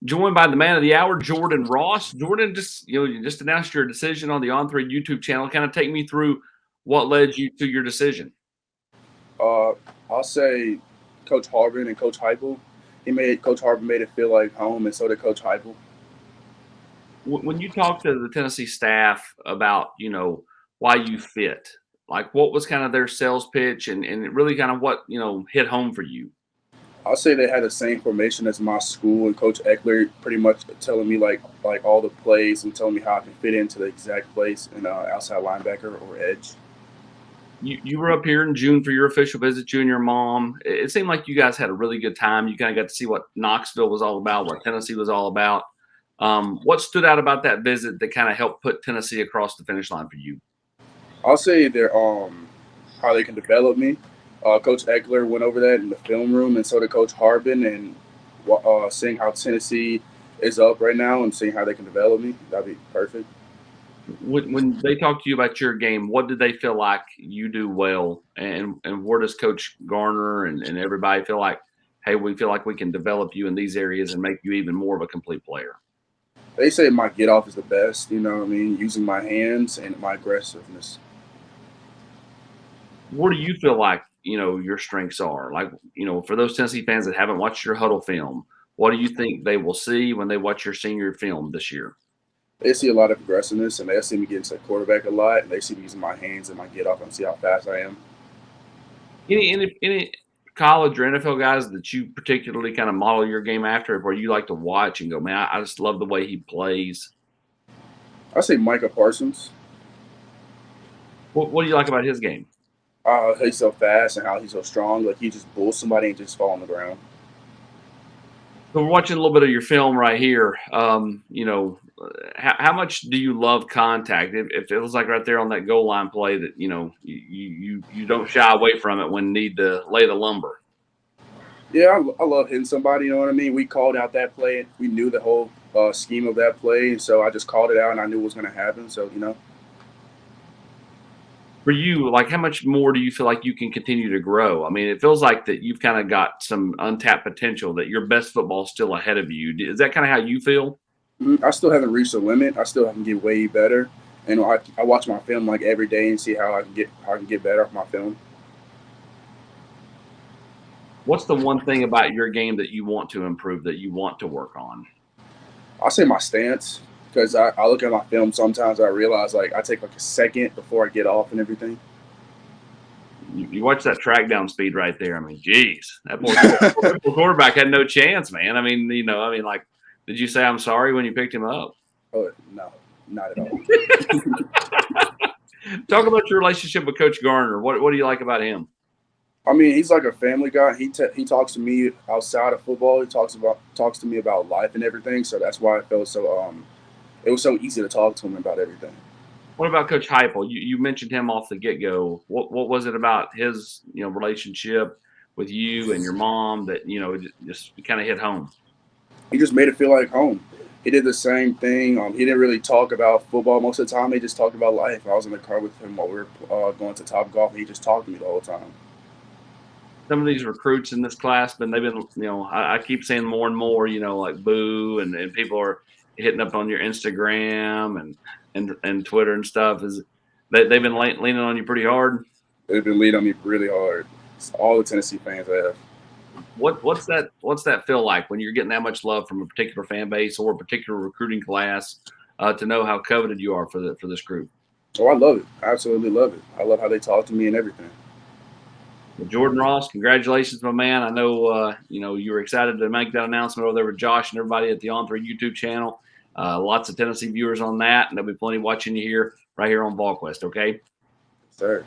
Joined by the man of the hour, Jordan Ross. Jordan, you just announced your decision on the On3 YouTube channel. Kind of take me through what led you to your decision. Uh, I'll say Coach Harbin and Coach Heupel. Coach Harbin made it feel like home, and so did Coach Heupel. When you talk to the Tennessee staff about, why you fit, like what was kind of their sales pitch and really kind of what, hit home for you? I'll say they had the same formation as my school, and Coach Eckler pretty much telling me like all the plays and telling me how I can fit into the exact place in outside linebacker or edge. You were up here in June for your official visit, you and your mom. It seemed like you guys had a really good time. You kind of got to see what Knoxville was all about, what Tennessee was all about. What stood out about that visit that kind of helped put Tennessee across the finish line for you? I'll say they're how they can develop me. Coach Eckler went over that in the film room, and so did Coach Harbin. And seeing how Tennessee is up right now and seeing how they can develop me, that'd be perfect. When they talk to you about your game, what did they feel like you do well, and where does Coach Garner and everybody feel like, hey, we feel like we can develop you in these areas and make you even more of a complete player? They say my get off is the best. You know what I mean? Using my hands and my aggressiveness. What do you feel like your strengths are? Like, for those Tennessee fans that haven't watched your huddle film, what do you think they will see when they watch your senior film this year? They see a lot of aggressiveness, and they see me getting to the quarterback a lot, and they see me using my hands and my get off and see how fast I am. Any college or NFL guys that you particularly kind of model your game after, where you like to watch and go, man, I just love the way he plays? I say Micah Parsons. What do you like about his game? He's so fast and how he's so strong. Like he just bulls somebody and just fall on the ground. So we're watching a little bit of your film right here. How much do you love contact? It feels like right there on that goal line play that you don't shy away from it when need to lay the lumber. Yeah, I love hitting somebody. You know what I mean? We called out that play. We knew the whole scheme of that play, so I just called it out, and I knew what was going to happen. So For you, like how much more do you feel like you can continue to grow? I mean, it feels like that you've kind of got some untapped potential, that your best football is still ahead of you. Is that kind of how you feel? I still haven't reached the limit. I still can get way better, and I watch my film like every day and see how I can get better off my film. What's the one thing about your game that you want to improve, that you want to work on? I'll say my stance because I look at my film sometimes. I realize like I take like a second before I get off and everything. You watch that track down speed right there. I mean, geez, that poor quarterback had no chance, man. I mean, like, did you say I'm sorry when you picked him up? Oh no, not at all. Talk about your relationship with Coach Garner. What do you like about him? I mean, he's like a family guy. He talks to me outside of football. He talks to me about life and everything. So that's why I felt so it was so easy to talk to him about everything. What about Coach Heupel? You mentioned him off the get go. What was it about his relationship with you and your mom that just kind of hit home? He just made it feel like home. He did the same thing. He didn't really talk about football most of the time. He just talked about life. I was in the car with him while we were going to Top Golf, and he just talked to me the whole time. Some of these recruits in this class, but they've been, I keep saying more and more, like boo, and people are hitting up on your Instagram and Twitter and stuff. Is they've been leaning on you pretty hard? They've been leading on me really hard. It's all the Tennessee fans have. What's that feel like when you're getting that much love from a particular fan base or a particular recruiting class, to know how coveted you are for this group? Oh, I love it. I absolutely love it. I love how they talk to me and everything. Well, Jordan Ross, congratulations, my man. I know you were excited to make that announcement over there with Josh and everybody at the On3 YouTube channel. Lots of Tennessee viewers on that, and there'll be plenty watching you here right here on Volquest. Okay. Sir.